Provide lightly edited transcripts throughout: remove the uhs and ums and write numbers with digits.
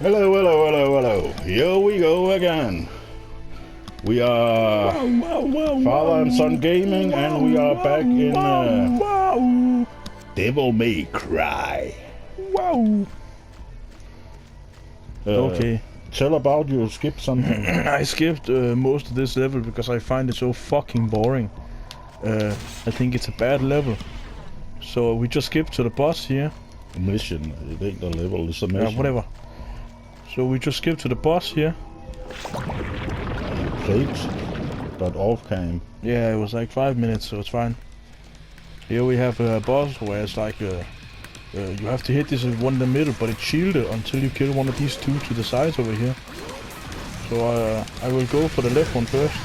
Hello, hello, hello, hello. Here we go again. We are Father and Son Gaming, and we are back in Devil May Cry. Wow. Okay. Tell about you skipped something. I skipped most of this level because I find it so fucking boring. I think it's a bad level. So we just skipped to the boss here. Mission. It ain't the level, it's a mission. Whatever. So we just skipped to the boss here. Played, but off cam. Yeah, it was like 5 minutes, so it's fine. Here we have a boss where it's like you have to hit this one in the middle, but it's shielded until you kill one of these two to the sides over here. So I will go for the left one first.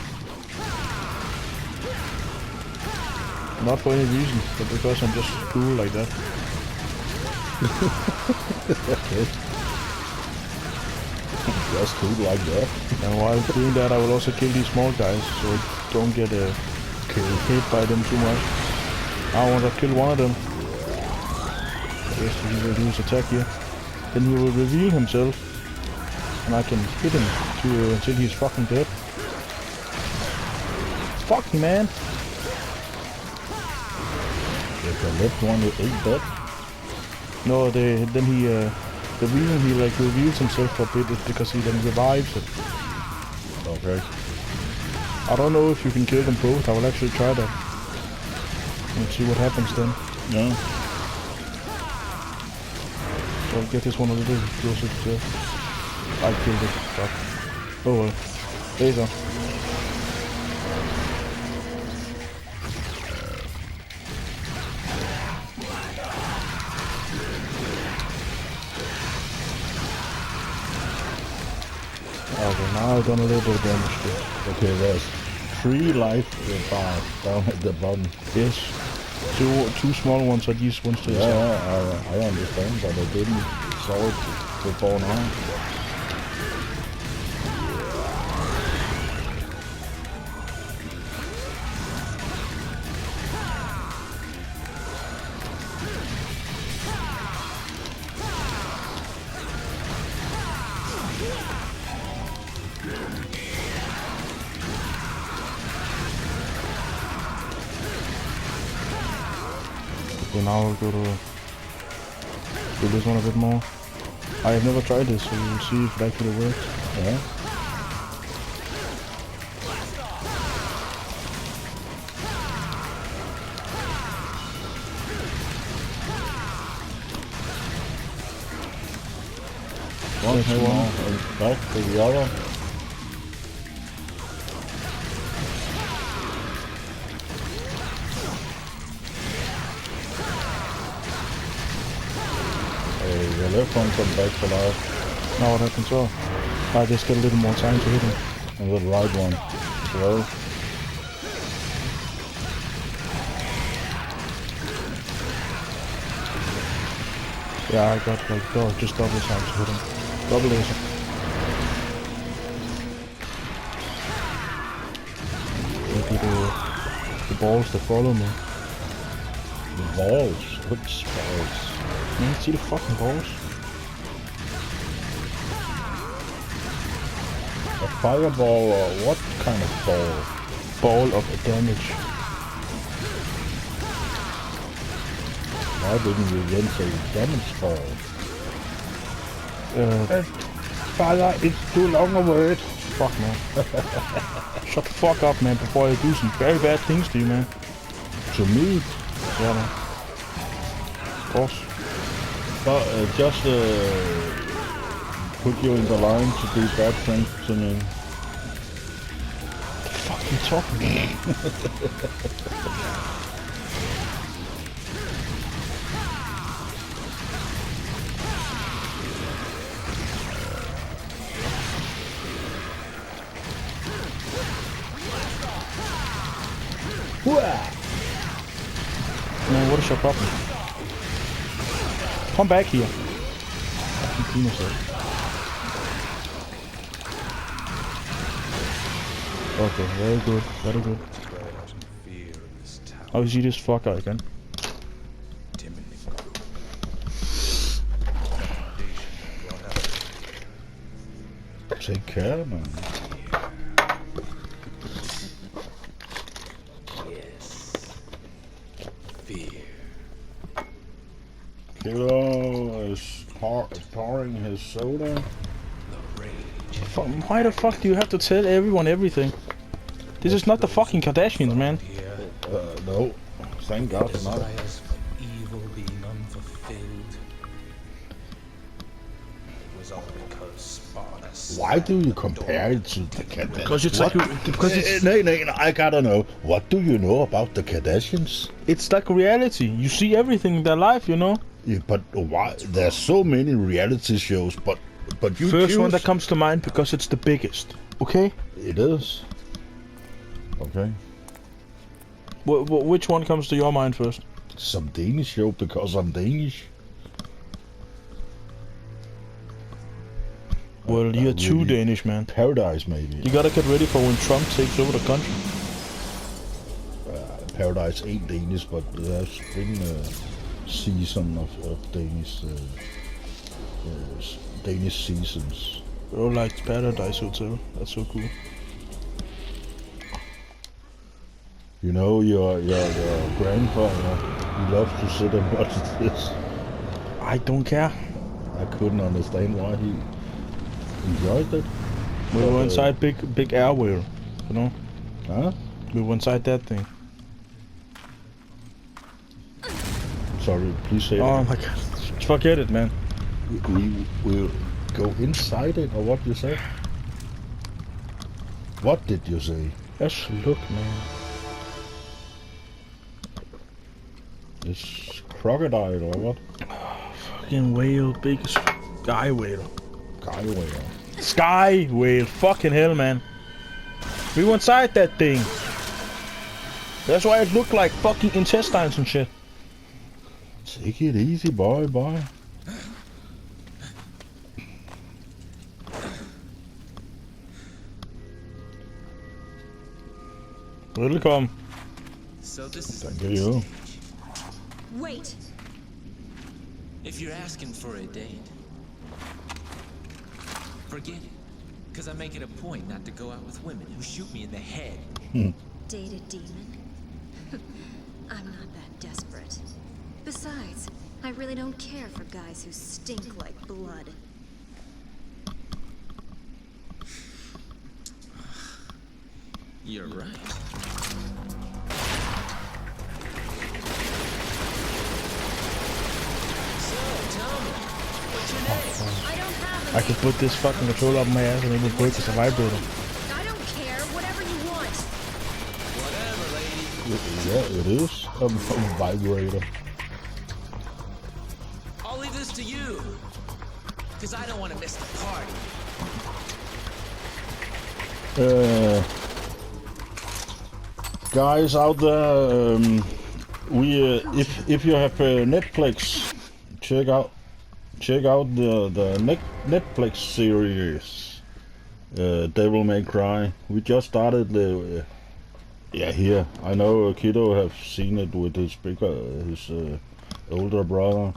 Not for any reason, but because I'm just cool like that. Okay. Just cool like that. And while doing that, I will also kill these small guys, so I don't get hit by them too much. I want to kill one of them. Yes, he will do his attack here. Then he will reveal himself, and I can hit him until he's fucking dead. Fuck me, man! If the left one ain't dead. No, then he the reason he like reveals himself for a bit is because he then revives it. Okay. I don't know if you can kill them both. I will actually try that and see what happens then. Yeah. So I'll get this one a little closer to death. I killed it. Fuck. Oh well. There you go. Okay, now I've done a little bit of damage to it. Okay, there's 3 life bars down at the bottom. Yes. Two small ones are these ones to the side. Yeah, I understand, but I didn't saw it before now. Okay, now I'll go to do this one a bit more. I have never tried this, so we'll see if it actually works. Yeah. One That's hit one. more and back to the other. The left one come back to life. Now what happens? So I just get a little more time to hit him. And the right one. Slow. Yeah, I got like just double time to hit him. Double laser. Maybe the balls that follow me. The balls. Which balls? Man, see the fucking balls? A fireball or what kind of ball? Ball of damage. Why didn't you then say damage ball? Father, it's too long a word. Fuck, man. Shut the fuck up, man, before I do some very bad things to you, man. To me? Yeah, man. Of course. But just put you in the line to do bad things to me. What the fuck are you talking about? Man, what is your problem? Come back here. Okay, very good, very good. How is he this fucker again? Take care, man. Yes. Fear. Kiddo is pouring his soda. The rage. Why the fuck do you have to tell everyone everything? This is not the fucking Kardashians, man. Here. No. Thank God not. Desires for evil being unfulfilled. It was all because Spartus. Why do you compare it to the Kardashians? Because it's like No, I gotta know. What do you know about the Kardashians? it's like reality. You see everything in their life, you know. Yeah, but why? There's so many reality shows, but you First choose. one that comes to mind because it's the biggest. Okay. It is. Okay. Which one comes to your mind first? Some Danish show because I'm Danish. Well, you're too really- Danish, man. Paradise, maybe. You gotta get ready for when Trump takes over the country. Paradise ain't Danish, but there's been a season of Danish Danish seasons. Oh, like Paradise Hotel. That's so cool. You know, your grandfather, he loves to sit and watch this. I don't care. I couldn't understand why he enjoyed it. We were inside big air whale, you know. Huh? We were inside that thing. Sorry, please say Oh it. my god. Forget it, man. We will go inside it, or what you say? What did you say? Just look, man. This crocodile or what? Fucking whale, big sky whale. Guy whale. Sky whale, fucking hell, man. We were inside that thing. That's why it looked like fucking intestines and shit. Take it easy, boy. Welcome. So this is Thank you. Wait! if you're asking for a date. Forget it. Because I make it a point not to go out with women who shoot me in the head. Date a demon? I'm not that desperate. Besides, I really don't care for guys who stink like blood. You're right. So, tell me, what's your name? I don't have a I could put this fucking controller up my ass and it would break as a vibrator. I don't care. Whatever you want. Whatever, lady. Yeah, it is a vibrator. I'll leave this to you. Because I don't want to miss the party. Guys out there, if you have Netflix, check out the Netflix series Devil May Cry. We just started the here. I know Kiddo have seen it with his older brother.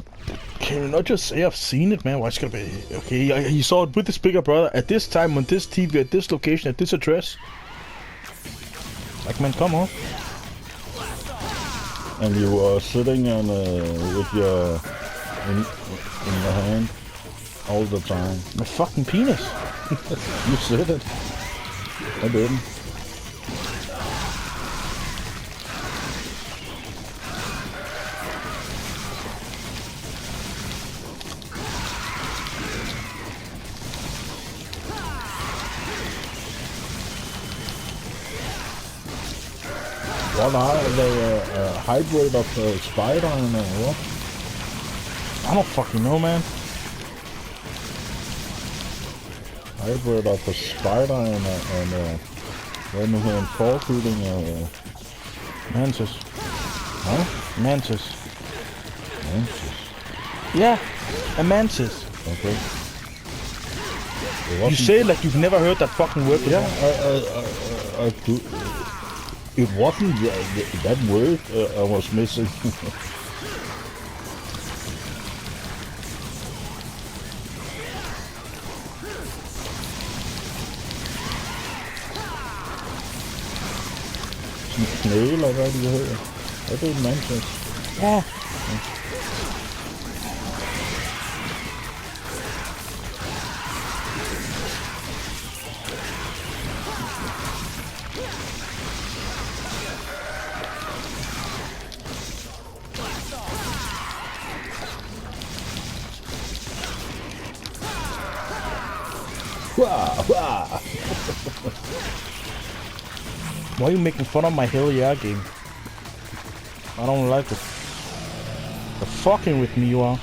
Can you not just say I've seen it, man? Why it's gonna be okay? He saw it with his bigger brother at this time on this TV at this location at this address. Like, man, come on. And you were sitting on with your in the hand all the time. My fucking penis. You said it. I didn't. What are they? Hybrid of spider and what? I don't fucking know, man. Hybrid of a spider and when we were forfeiting Mantis. huh? Mantis. Mantis. Yeah, a mantis. Okay. You say it like you've never heard that fucking word before. Yeah, I do. It wasn't that word I was missing. en knæ, eller hvad det hedder. Er det en mantis? Ja. Why are you making fun of my Hell Yeah game? I don't like it. You're fucking with me, you are.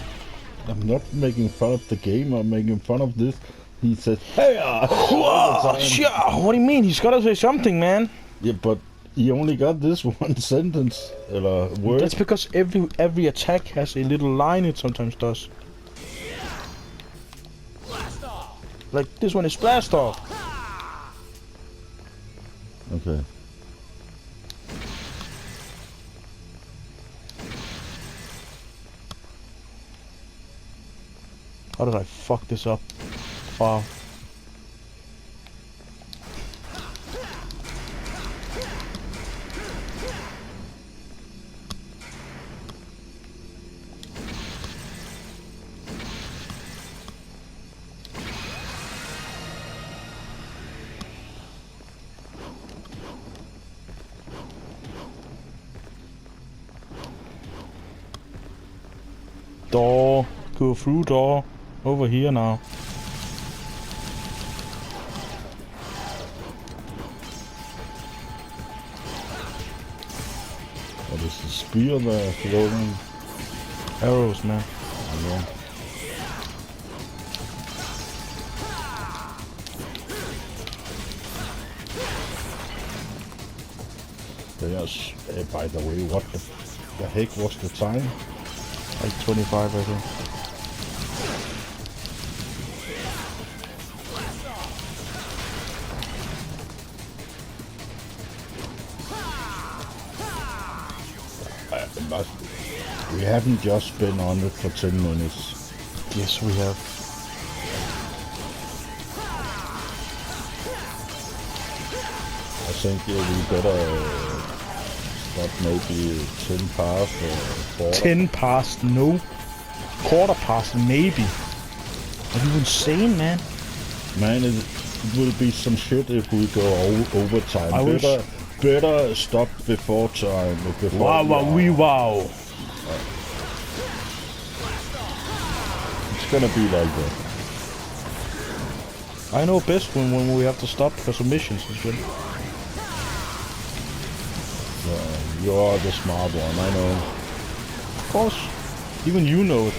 I'm not making fun of the game, I'm making fun of this. He says, hey! What do you mean? He's gotta say something, man. Yeah, but he only got this one sentence, or word. That's because every attack has a little line it sometimes does. Like this one is blast off. Okay. How did I fuck this up? Wow. Door. Go through door. Over here now. What is the spear there floating? Arrows, man. Yeah. Yes, by the way, what the heck was the time? Like 25, I think. We haven't just been on it for 10 minutes. Yes, we have. I think we better stop maybe 10 past or 4. 10 past, no. Quarter past, maybe. Are you insane, man? Man, it will be some shit if we go overtime. I Better stop before time. Wow. It's gonna be like that. I know best when we have to stop because of missions and shit. You are the smart one, I know. Of course. Even you know it.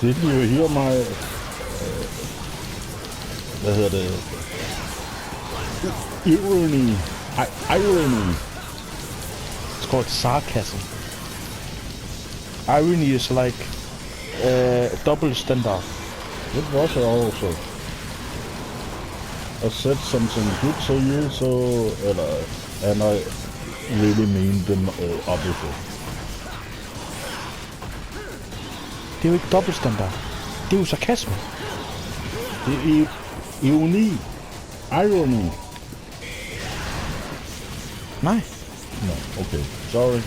Did you hear my... hvad hedder det? Irony. Irony. It's called sarcasm. Irony is like double standard. It was also. I said something good to you, so and I really mean the opposite. Det er jo ikke dobbeltstandard. Det er jo sarkasme. Det er ironi. Irony. Nej. No, okay. Sorry.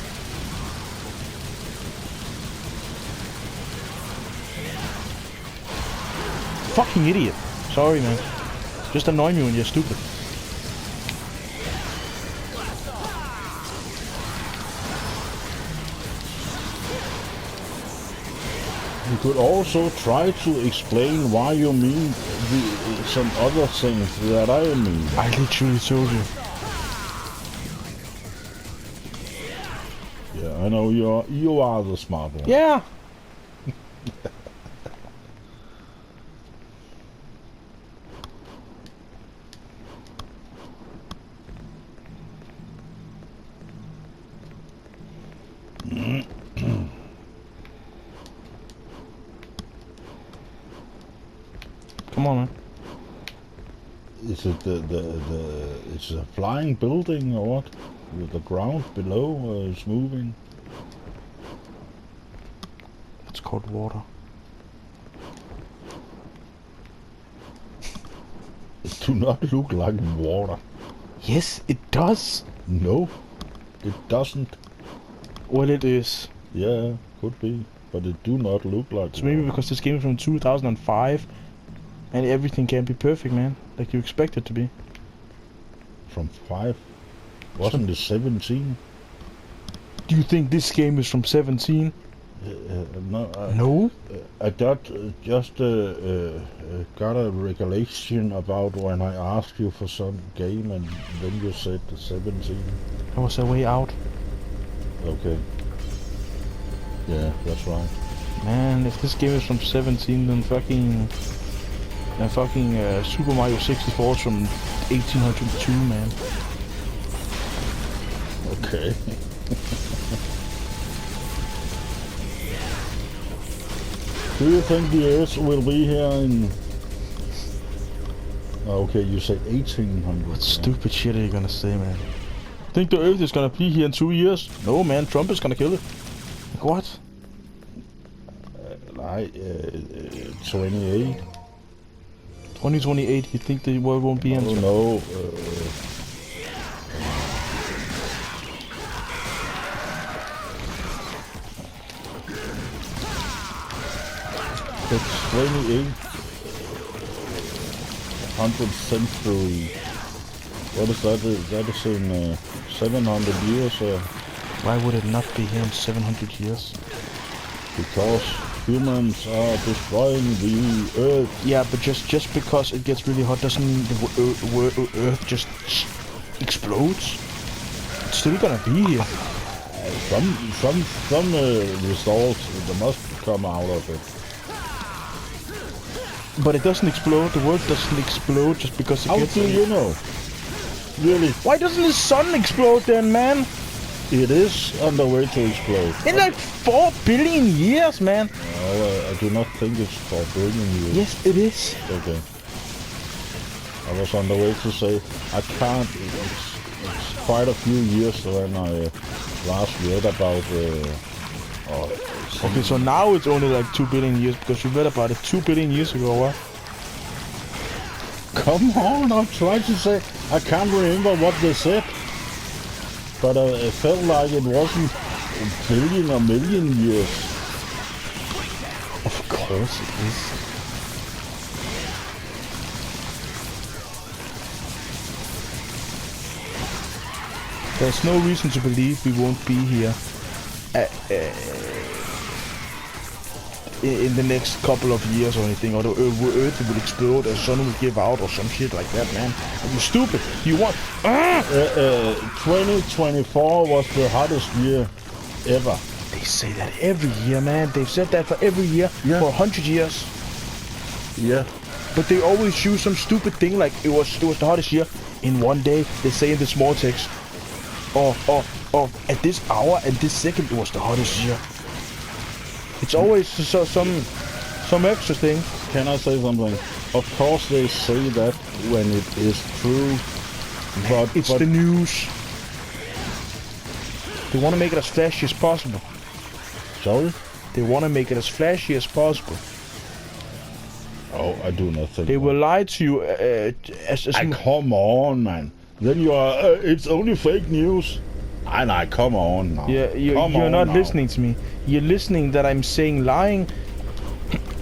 Fucking idiot. Sorry, man. Just annoy me when you're stupid. You could also try to explain why you mean some other things that I mean. I literally told you. Yeah, I know you are the smart one. Yeah. Come on, man. Is it it's a flying building or what? The ground below is moving. It's called water. It do not look like water. Yes, it does. No, it doesn't. Well, it is. Yeah, could be, but it do not look like. So maybe because this game is from 2005, and everything can be perfect, man, like you expect it to be. From 5. Wasn't it 17? Do you think this game is from 17? No. No. I got just got a recollection about when I asked you for some game, and then you said 17. I was a way out. Okay. Yeah, that's right. Man, if this game is from 17, then fucking Super Mario 64 is from 1802, man. Okay. Do you think the Earth will be here in... Okay, you said 1800. What stupid shit are you gonna say, man? Think the Earth is gonna be here in 2 years? No, man, Trump is gonna kill it. Like, what? 28. 2028, you think the world won't be in? Oh no. It's 2800th century. What is that? That is in 700 years. Why would it not be here in 700 years? Because humans are destroying the Earth. Yeah, but just because it gets really hot doesn't mean the Earth just explodes. It's still gonna be here. Some results that must come out of it. But it doesn't explode. The world doesn't explode just because it How gets... do you know? Really? Why doesn't the sun explode then, man? It is on the way to explode. In like 4 billion years, man. No, I do not think it's 4 billion years. Yes, it is. Okay. I was on the way to say, I can't... It's quite a few years when I last read about... Okay, so now it's only like 2 billion years because you read about it 2 billion years ago, what? Come on, I'm trying to say... I can't remember what they said. But it felt like it wasn't a billion or million years. Of course it is. There's no reason to believe we won't be here in the next couple of years or anything, or the Earth will explode, or sun will give out, or some shit like that, man. Are you stupid? You want... 2024 was the hottest year ever. They say that every year, man. They've said that for every year, for 100 years. Yeah. But they always use some stupid thing like it was the hottest year in one day. They say in the small text, or at this hour and this second it was the hottest year. It's always some extra thing. Can I say something? Of course they say that when it is true, but it's the news. They want to make it as flashy as possible. Sorry? They want to make it as flashy as possible. Oh, I do not think they will lie to you come on, man. Then you are. It's only fake news. I come on now. Yeah, you're not listening to me. You're listening that I'm saying lying.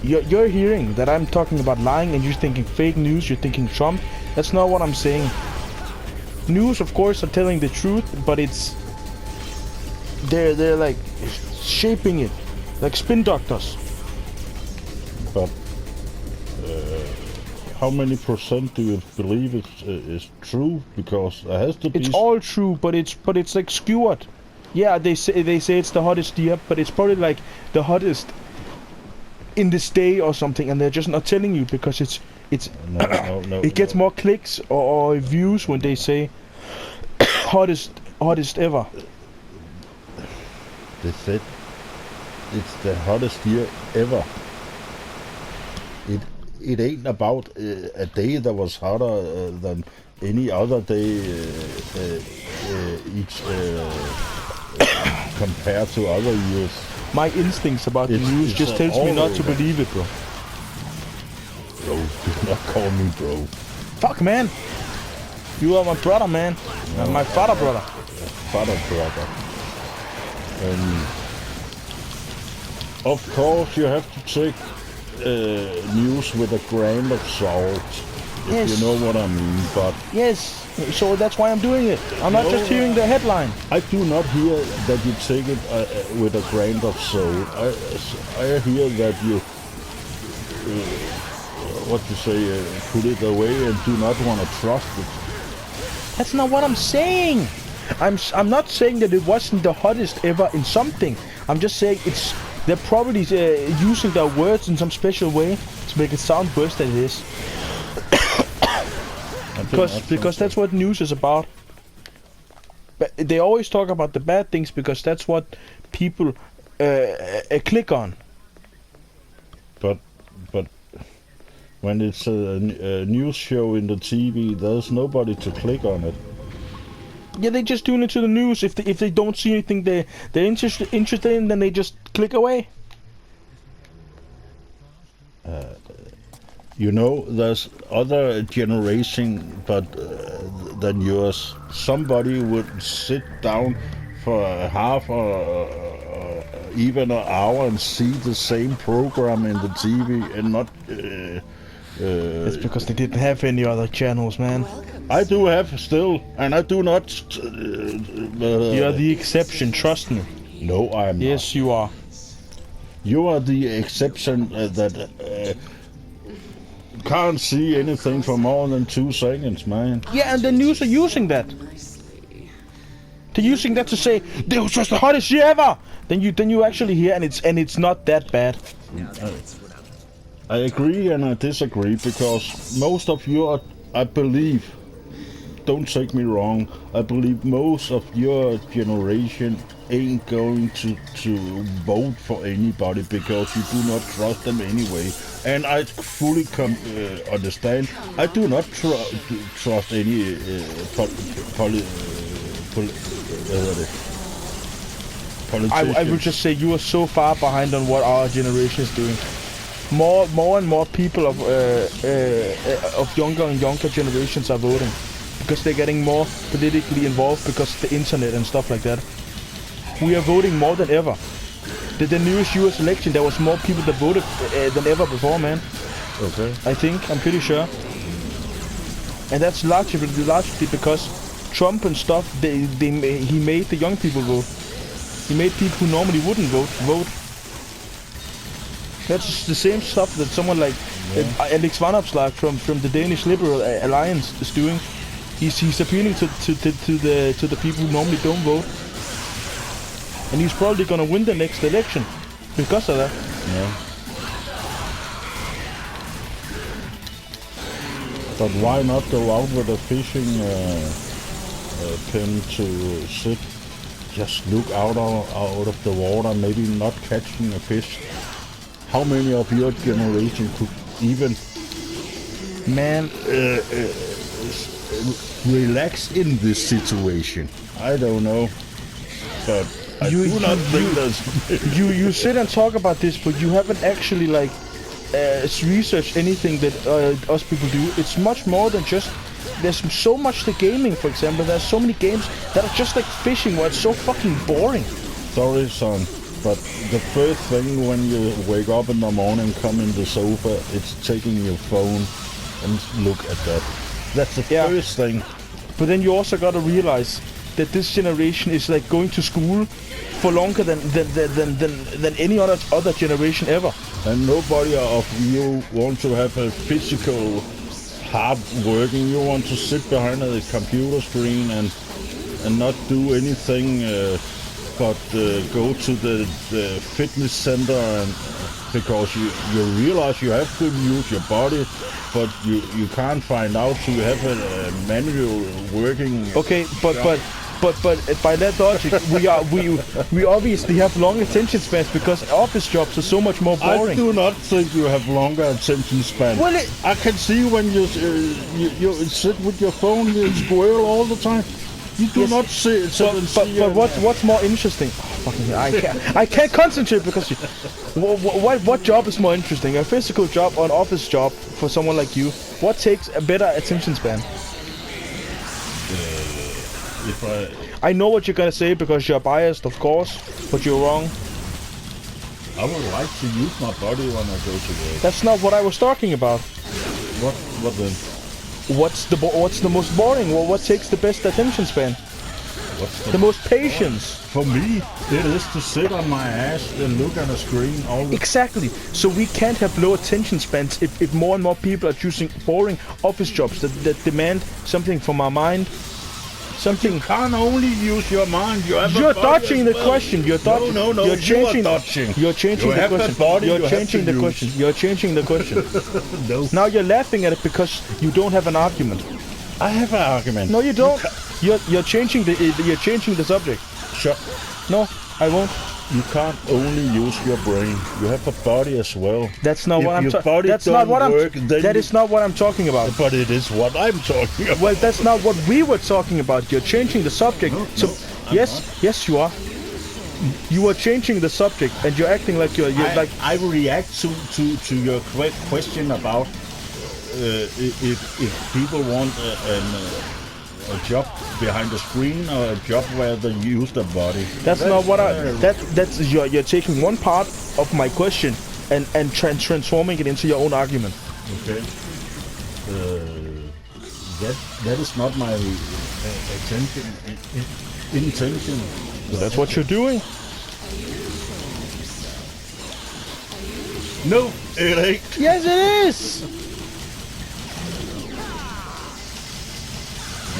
You're hearing that I'm talking about lying, and you're thinking fake news. You're thinking Trump. That's not what I'm saying. News, of course, are telling the truth, but it's they're like shaping it, like spin doctors. But how many percent do you believe it's true? Because it has to be. It's all true, but it's like skewered. Yeah, they say it's the hottest year, but it's probably like the hottest in this day or something, and they're just not telling you because it's no, it gets more clicks or views when they say hottest ever. They said it's the hottest year ever. It ain't about a day that was hotter than any other day each compared to other years. My instincts about the news just tells me not to believe it, bro. Bro, do not call me bro. Fuck, man. You are my brother, man. My father brother. Father brother. Of course, you have to take news with a grain of salt, if you know what I mean. But yes, so that's why I'm doing it. I'm not just hearing the headline. I do not hear that you take it with a grain of salt. I hear that you, put it away and do not want to trust it. That's not what I'm saying. I'm not saying that it wasn't the hottest ever in something. I'm just saying they're probably using their words in some special way to make it sound worse than it is. because that's what news is about. But they always talk about the bad things because that's what people click on. But when it's a news show in the TV, there's nobody to click on it. Yeah, they just tune into the news. If they don't see anything they're interested in, then they just click away. There's other generation than yours. Somebody would sit down for a half or even an hour and see the same program in the TV and not... It's because they didn't have any other channels, man. I do have still, and I do not... You're the exception, trust me. No, I'm not. Yes, you are. You are the exception that can't see anything for more than 2 seconds, man. Yeah, and the news are using that. They're using that to say, "This was just the hottest year ever." Then you actually hear, and it's not that bad. I agree and I disagree because most of you, I believe, don't take me wrong, I believe most of your generation ain't going to vote for anybody because you do not trust them anyway. And I fully understand. I do not trust any politician. I would just say you are so far behind on what our generation is doing. More and more people of younger and younger generations are voting because they're getting more politically involved because of the internet and stuff like that. We are voting more than ever. The newest US election, there was more people that voted than ever before, man. Okay. I'm pretty sure. And that's largely because Trump and stuff, he made the young people vote. He made people who normally wouldn't vote. That's the same stuff that someone like Alex Van Opslark from the Danish Liberal Alliance is doing. He's appealing to the people who normally don't vote. And he's probably gonna win the next election because of that. Yeah. But why not go out with a fishing pin to sit, just look out of the water, maybe not catching a fish? How many of your generation could even relax in this situation? I don't know, but I do not think that's... you sit and talk about this, but you haven't actually researched anything that us people do. It's much more than just... There's so much to gaming, for example. There's so many games that are just like fishing, where it's so fucking boring. Sorry, son, but the first thing when you wake up in the morning, come in the sofa, it's taking your phone and look at that. That's the first thing. But then you also gotta realize that this generation is like going to school for longer than any other generation ever. And nobody of you want to have a physical hard working. You want to sit behind a computer screen and not do anything but go to the fitness center, and because you realize you have to use your body, but you can't find out, so you have a manual working. Okay, but by that logic, we obviously have long attention spans because office jobs are so much more boring. I do not think you have longer attention span. Well, I can see when you sit with your phone, you squirrel all the time. You do not see it. But what's more interesting? Oh, fucking hell, I can't concentrate because what job is more interesting? A physical job or an office job for someone like you? What takes a better attention span? if I know what you're gonna say because you're biased, of course, but you're wrong. I would like to use my body when I go to work. That's not what I was talking about. What then? What's the most boring? Well, what takes the best attention span? What's The most patience. For me, it is to sit on my ass and look at a screen all the Exactly. So we can't have low attention spans if more and more people are choosing boring office jobs that demand something from our mind. Something. You can't only use your mind. You're dodging the question. You're dodging. No. You're changing. You are dodging. You're changing You the have the question. body You're you have changing to the use. question. You're changing the question. No. Now you're laughing at it because you don't have an argument. I have an argument. No, you don't. You're changing the subject. Shut. No, I won't. You can't only use your brain. You have a body as well. That's not If what I'm your talking. body That's don't not what work, I'm. then That you- is not what I'm talking about. But it is what I'm talking about. Well, that's not what we were talking about. You're changing the subject. So, I'm yes, not. yes, you are. You are changing the subject, and you're acting like you're like. I react to your question about if people want a job behind the screen or a job where they use their body. That's not what I. That's you're taking one part of my question and transforming it into your own argument. Okay. That is not my intention. That's what you're doing. No, it ain't. Yes, it is.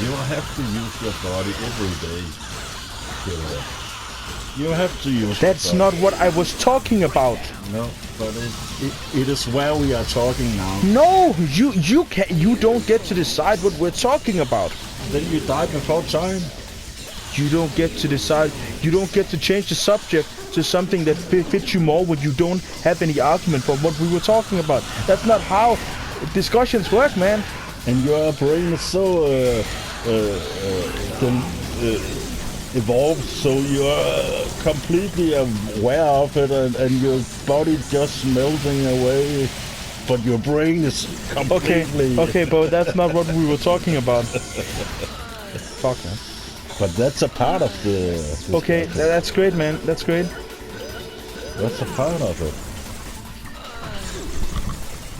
You have to use your body every day. You have to use. That's your body. not what I was talking about. No, but it is where we are talking now. No, you don't get to decide what we're talking about. Then you die before time. You don't get to decide. You don't get to change the subject to something that fits you more when you don't have any argument for what we were talking about. That's not how discussions work, man. And your brain is so evolved, so you're completely aware of it, and your body just melting away, but your brain is completely... Okay, but that's not what we were talking about. Fuck, man. But that's a part of the... Okay, that's great, man. That's great. That's a part of it.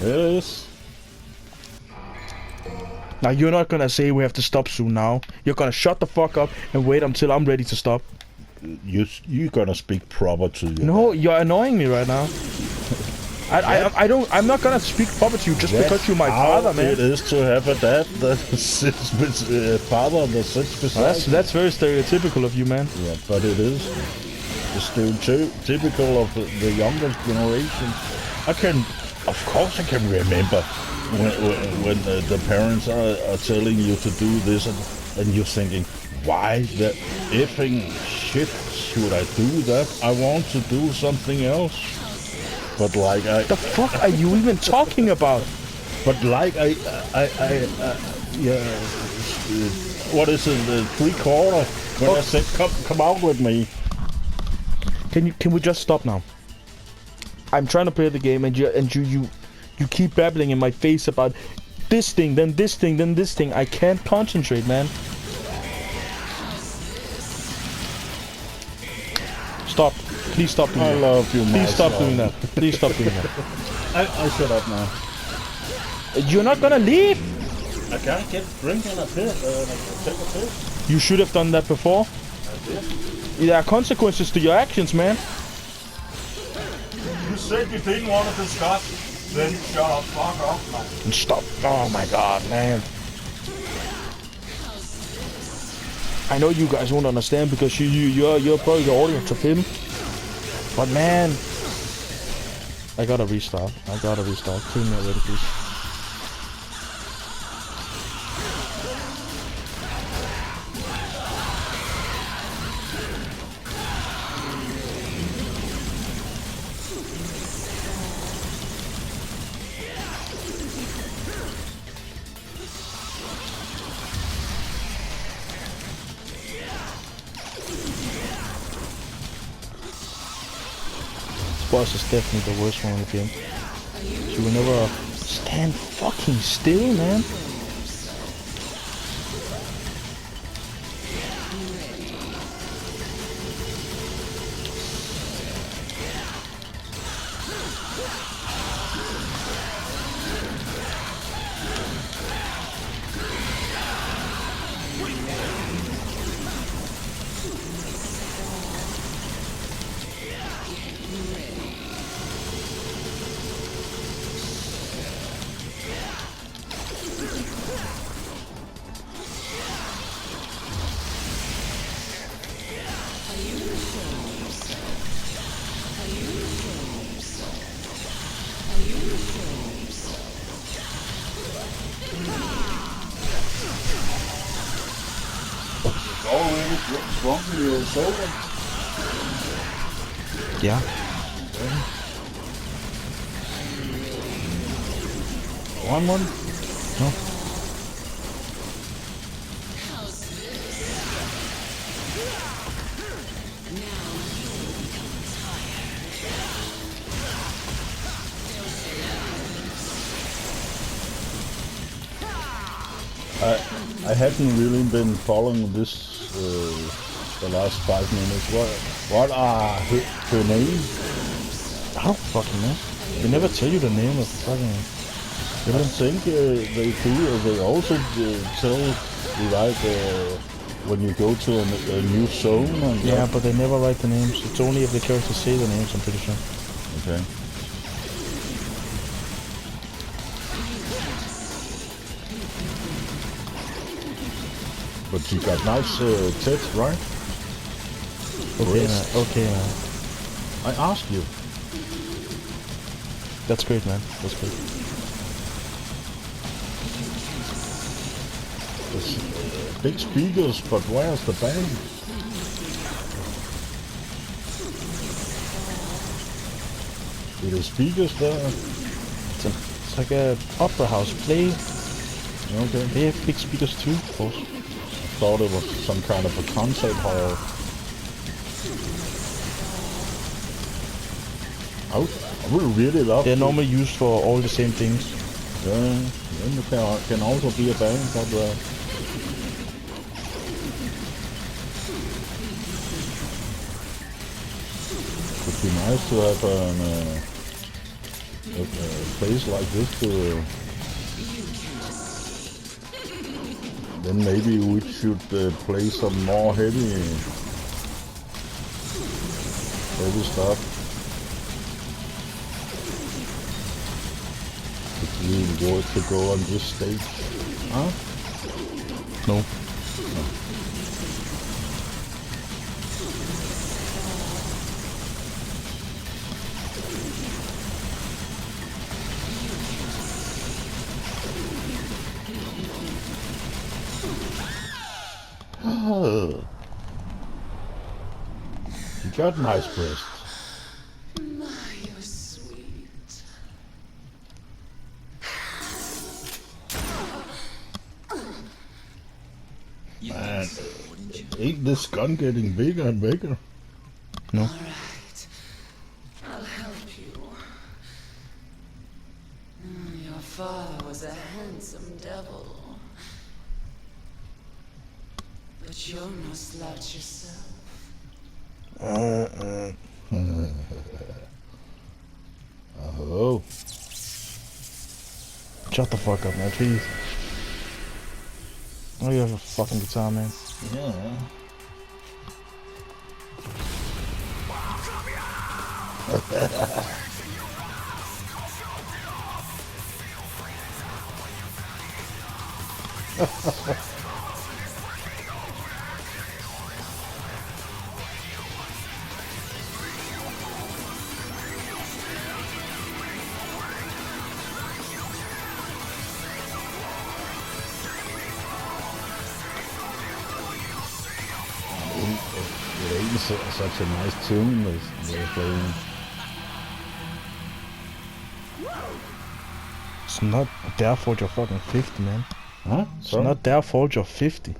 It is. Now, you're not gonna say we have to stop soon now. You're gonna shut the fuck up and wait until I'm ready to stop. You're gonna speak proper to you. No, you're annoying me right now. I'm not gonna speak proper to you just because you're my father, man. It is to have a dad that sits with father that sits beside. That's very stereotypical of you, man. Yeah, but it is. It's stereotypical of the younger generation. Of course I can remember when the parents are telling you to do this and you're thinking, why the effing shit should I do that? I want to do something else. But like The fuck are you even talking about? But like what is it? 3/4 when I said come out with me. Can we just stop now? I'm trying to play the game and you keep babbling in my face about this thing, then this thing, then this thing. I can't concentrate, man. Stop. Please stop doing that. I love you, Please stop doing that. Please stop doing that. I shut up now. You're not gonna leave? I can't get drinking a piss. Take a piss. You should have done that before. There are consequences to your actions, man. You said you didn't want to discuss. Then shut up. Fuck off, man. Stop. Oh my god, man. I know you guys won't understand because you're probably the audience of him. But man, I gotta restart. Kill me already, please. Boss is definitely the worst one in the game. She will never stand fucking still, man. Drunk or sober? Yeah. One? No. I haven't really been following this the last 5 minutes. What are her names? I don't fucking know. They never tell you the name of the fucking... I think they do. They also tell you like when you go to a new zone. And yeah, but they never write the names. It's only if the characters say the names, I'm pretty sure. Okay. But you got nice tits, right? Okay, man. Okay, man. I asked you. That's great, man. That's great. There's big speakers, but where's the band? It is speakers there. It's like a opera house. Play. Okay. They have big speakers too, of course. I thought it was some kind of a concert hall. I would really love. They're normally used for all the same things. Yeah, then there can also be a band, but it would be nice to have a place like this to. Then maybe we should play some more heavy stuff. It's really worth to go on this stage, huh? No. Oh. You got nice breasts. My, you're sweet. Man, ain't this gun getting bigger and bigger? No. All right, I'll help you. Your father was a handsome devil. But you're no slouch yourself. Oh. Shut the fuck up, man, please. Oh, you have a fucking guitar, man. Yeah. It ain't such a nice tune as they're playing. It's not their fault you're fucking 50, man. Huh? It's not their fault you're 50.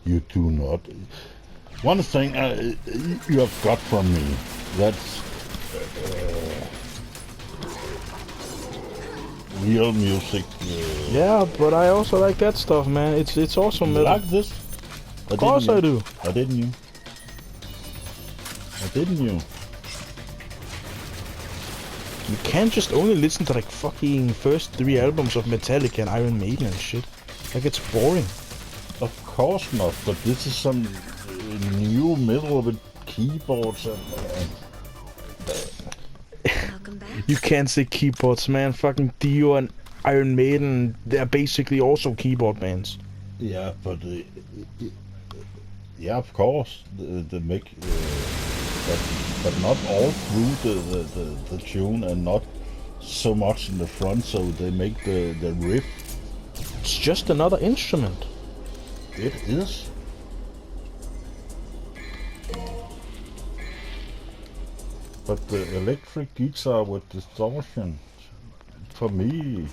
You do not. One thing you have got from me, that's real music. Yeah, but I also like that stuff, man. It's also You metal. like this? Of course I do. Why didn't you? Why didn't you? You can't just only listen to like fucking first 3 albums of Metallica and Iron Maiden and shit. Like it's boring. Of course not, but this is some new metal with keyboards and Welcome back. You can't say keyboards, man. Fucking Dio and Iron Maiden, they're basically also keyboard bands. yeah, but yeah, of course, the make, but not all through the tune and not so much in the front, so they make the riff It's just another instrument. It is. But the electric guitar with distortion, for me,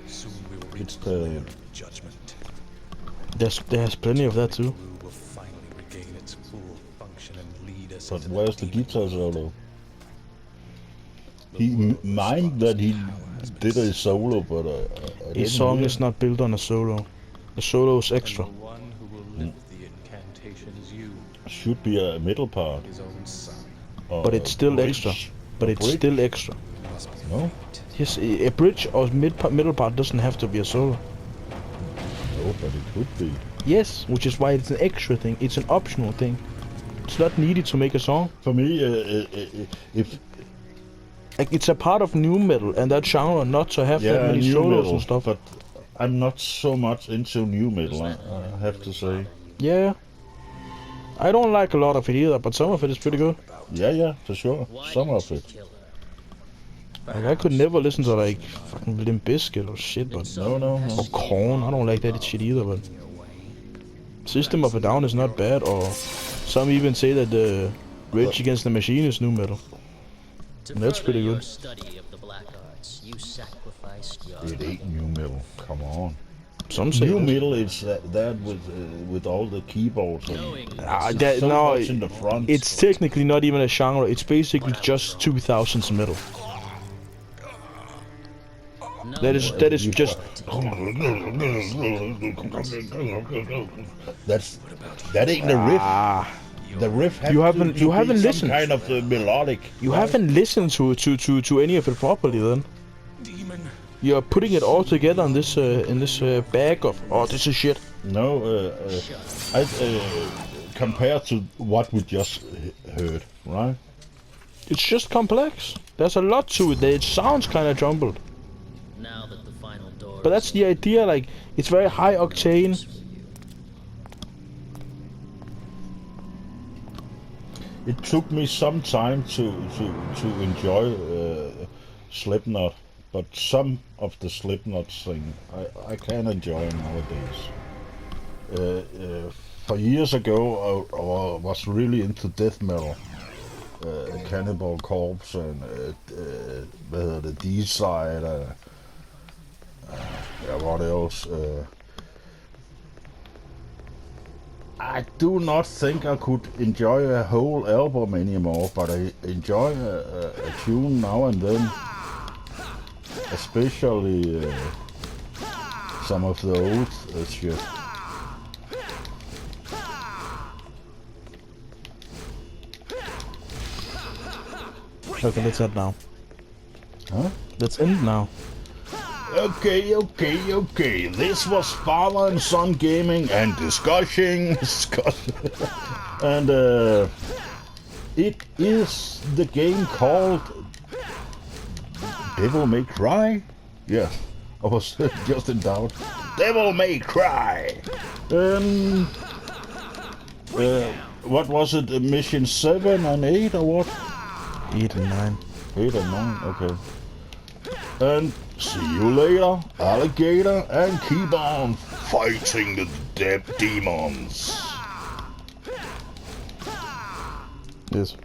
Soon we will reach it's the land the. of judgment. There's plenty of that too. Rue will finally regain its full function and lead us But into where's the guitar solo? He mind that he did a solo, but I A song is not built on a solo. A solo is extra. And the one who will lift the incantation is you, should be a middle part. his own son. Or But it's a still bridge. extra. But A it's bridge? still extra. No, Yes, a bridge or middle part doesn't have to be a solo. no, but it could be. Yes, which is why it's an extra thing. It's an optional thing. It's not needed to make a song. For me, if Like, it's a part of new metal and that genre not to have that many new solos metal, and stuff. but I'm not so much into new metal. I have to say. Yeah. I don't like a lot of it either, but some of it is pretty good. Yeah, for sure. Some of it. Like, I could never listen to like fucking Limp Bizkit or shit, but No. or Korn. I don't like that shit either, but System of a Down is not bad, or some even say that the Rage Against the Machine is new metal. To That's further pretty your good. study of the black arts, you sacrificed your It ain't new metal. Come on. Some say New that. metal is that with all the keyboards and knowing That, so no, much in the front. it's technically not even a genre. It's basically just 2000s metal. That is just that ain't the riff. The riff. You haven't be listened. Some kind of melodic. You haven't listened to any of it properly then. Demon. You're putting it all together in this bag of this is shit. No, compared to what we just heard, right? It's just complex. There's a lot to it. It sounds kind of jumbled. now that the final door. But that's the idea. Like, it's very high octane. It took me some time to enjoy Slipknot, but some of the Slipknot thing I can enjoy nowadays. For years ago, I was really into death metal, Cannibal Corpse and hvad hedder det, D-Side, what else? I do not think I could enjoy a whole album anymore, but I enjoy a tune now and then, especially some of the old shit. Okay, let's end now. Huh? Let's end now. Okay. This was Father and Son Gaming and discussing. And it is the game called Devil May Cry? Yeah, I was just in doubt. Devil May Cry! What was it, mission 7 and 8 or what? 8 and 9. 8 and 9, okay. And see you later, alligator, and keep on fighting the demons. Yes.